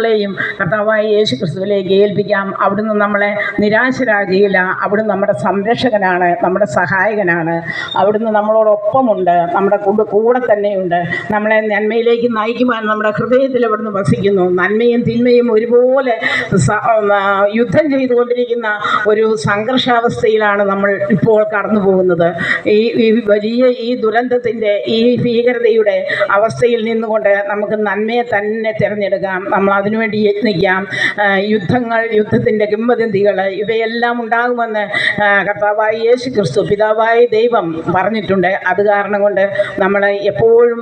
യും കർത്താവായ യേശു ക്രിസ്തുവിലേക്ക് ഏൽപ്പിക്കാം. അവിടുന്ന് നമ്മളെ നിരാശരാകുകയില്ല. അവിടുന്ന് നമ്മുടെ സംരക്ഷകനാണ്, നമ്മുടെ സഹായകനാണ്. അവിടുന്ന് നമ്മളോടൊപ്പമുണ്ട്, നമ്മുടെ കൂടെ തന്നെയുണ്ട്. നമ്മളെ നന്മയിലേക്ക് നയിക്കുവാൻ നമ്മുടെ ഹൃദയത്തിൽ അവിടുന്ന് വസിക്കുന്നു. നന്മയും തിന്മയും ഒരുപോലെ യുദ്ധം ചെയ്തുകൊണ്ടിരിക്കുന്ന ഒരു സംഘർഷാവസ്ഥയിലാണ് നമ്മൾ ഇപ്പോൾ കടന്നു പോകുന്നത്. ഈ വലിയ ഈ ദുരന്തത്തിൻ്റെ ഈ ഭീകരതയുടെ അവസ്ഥയിൽ നിന്നുകൊണ്ട് നമുക്ക് നന്മയെ തന്നെ തിരഞ്ഞെടുക്കാം. നമ്മൾ അതിനുവേണ്ടി യത്നിക്കാം. യുദ്ധത്തിൻ്റെ കിംവദന്തികൾ ഇവയെല്ലാം ഉണ്ടാകുമെന്ന് കർത്താവായ യേശു ക്രിസ്തു പിതാവായ ദൈവം പറഞ്ഞിട്ടുണ്ട്. അത് കാരണം കൊണ്ട് നമ്മൾ എപ്പോഴും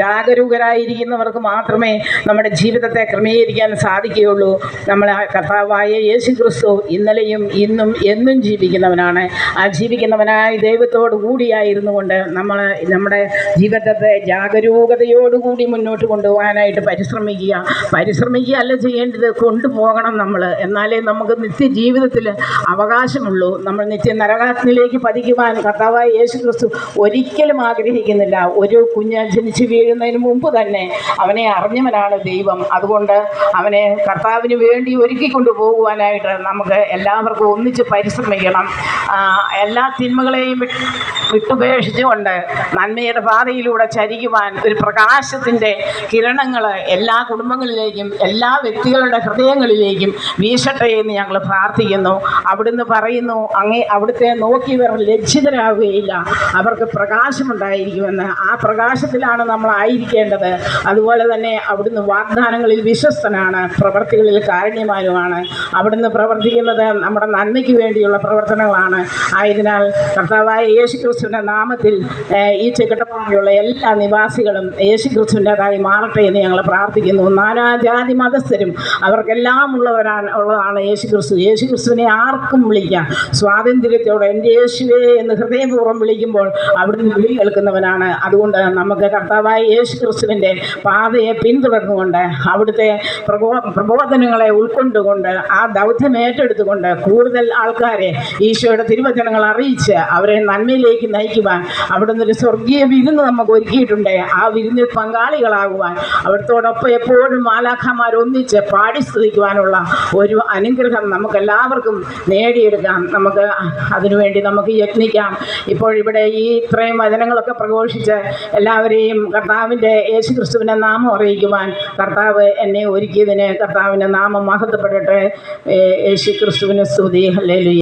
ജാഗരൂകരായിരിക്കുന്നവർക്ക് മാത്രമേ നമ്മുടെ ജീവിതത്തെ ക്രമീകരിക്കാൻ സാധിക്കുകയുള്ളൂ. നമ്മൾ കർത്താവായ യേശു ക്രിസ്തു ഇന്നലെയും ഇന്നും എന്നും ജീവിക്കുന്നവനാണ്. ആ ജീവിക്കുന്നവനായ ദൈവത്തോടു കൂടിയായിരുന്നു കൊണ്ട് നമ്മൾ നമ്മുടെ ജീവിതത്തെ ജാഗരൂകതയോടുകൂടി മുന്നോട്ട് കൊണ്ടുപോകാനായിട്ട് പരിശ്രമിക്കുകയല്ല ചെയ്യേണ്ടത്, കൊണ്ടുപോകണം നമ്മൾ. എന്നാലേ നമുക്ക് നിത്യജീവിതത്തിൽ അവകാശമുള്ളൂ. നമ്മൾ നിത്യ നരകാഗ്നിയിലേക്ക് പതിക്കുവാൻ കർത്താവായ യേശു ക്രിസ്തു ഒരിക്കലും ആഗ്രഹിക്കുന്നില്ല. ഒരു കുഞ്ഞ് ജനിച്ച് വീഴുന്നതിന് മുമ്പ് തന്നെ അവനെ അറിഞ്ഞവനാണ് ദൈവം. അതുകൊണ്ട് അവനെ കർത്താവിന് വേണ്ടി ഒരുക്കിക്കൊണ്ടു പോകുവാനായിട്ട് നമുക്ക് എല്ലാവർക്കും ഒന്നിച്ച് പരിശ്രമിക്കണം. എല്ലാ തിന്മകളെയും വിട്ടുപേക്ഷിച്ചുകൊണ്ട് നന്മയുടെ പാതയിലൂടെ ചരിക്കുവാൻ ഒരു പ്രകാശത്തിൻ്റെ കിരണങ്ങൾ എല്ലാ കുടുംബങ്ങളിലേക്കും എല്ലാ വ്യക്തികളുടെ ഹൃദയങ്ങളിലേക്കും വീശട്ടെ എന്ന് ഞങ്ങൾ പ്രാർത്ഥിക്കുന്നു. അവിടുന്ന് പറയുന്നു, അവിടുത്തെ നോക്കിയവർ ലജ്ജിതരാകുകയില്ല, അവർക്ക് പ്രകാശമുണ്ടായിരിക്കുമെന്ന്. ആ പ്രകാശത്തിലാണ് നമ്മൾ ആയിരിക്കേണ്ടത്. അതുപോലെ തന്നെ അവിടുന്ന് വാഗ്ദാനങ്ങളിൽ വിശ്വസ്തനാണ്, പ്രവൃത്തികളിൽ കാരുണ്യവാനുമാണ്. അവിടുന്ന് പ്രവർത്തിക്കുന്നത് നമ്മുടെ നന്മയ്ക്ക് വേണ്ടിയുള്ള പ്രവർത്തനങ്ങളാണ്. ആയതിനാൽ കർത്താവായ യേശു ക്രിസ്തുവിൻ്റെ നാമത്തിൽ ഈ ചെക്കട്ടപ്പാറയിലുള്ള എല്ലാ നിവാസികളും യേശു ക്രിസ്തുവിൻ്റെതായി മാറട്ടെ എന്ന് ഞങ്ങൾ പ്രാർത്ഥിക്കുന്നു. നാനാജാതി മതസ്ഥരും അവർക്കെല്ലാം ഉള്ളതാണ് യേശു ക്രിസ്തു. യേശു ക്രിസ്തുവിനെ ആർക്കും വിളിക്കാം സ്വാതന്ത്ര്യത്തോടെ. എൻ്റെ യേശുവേ എന്ന് ഹൃദയപൂർവ്വം വിളിക്കുമ്പോൾ അവിടുന്ന് വിളി കേൾക്കുന്നവനാണ്. അതുകൊണ്ട് നമുക്ക് കർത്താവായ യേശു ക്രിസ്തുവിൻ്റെ പാതയെ പിന്തുടർന്നുകൊണ്ട് അവിടുത്തെ പ്രബോധനങ്ങളെ ഉൾക്കൊണ്ടുകൊണ്ട് ആ ദൗത്യം ഏറ്റെടുത്തുകൊണ്ട് കൂടുതൽ ആൾക്കാരെ ഈശോയുടെ തിരുവചനങ്ങൾ അറിയിച്ച് അവരെ നന്മയിലേക്ക് നയിക്കുവാൻ അവിടുന്ന് ഒരു സ്വർഗീയ വിരുന്ന് നമുക്ക് ഒരുക്കിയിട്ടുണ്ട്. ആ വിരുന്നിൽ പങ്കാളികളാകുവാൻ അവിടുത്തോടൊപ്പം എപ്പോഴും മാലാഖമാരൊന്നിച്ച് പാടി സ്തുതിക്കുവാനുള്ള ഒരു അനുഗ്രഹം നമുക്കെല്ലാവർക്കും നേടിയെടുക്കാം. നമുക്ക് അതിനുവേണ്ടി നമുക്ക് യത്നിക്കാം. ഇപ്പോഴിവിടെ ഈ ഇത്രയും വചനങ്ങളൊക്കെ പ്രഘോഷിച്ച് എല്ലാവരെയും കർത്താവിൻ്റെ യേശു ക്രിസ്തുവിൻ്റെ നാമം അറിയിക്കുവാൻ കർത്താവ് എന്നെ ഒരുക്കിയതിന് കർത്താവിൻ്റെ നാമം മഹത്വപ്പെടട്ടെ. യേശു ക്രിസ്തുവിന് സ്തുതി. ഹല്ലേലൂയ.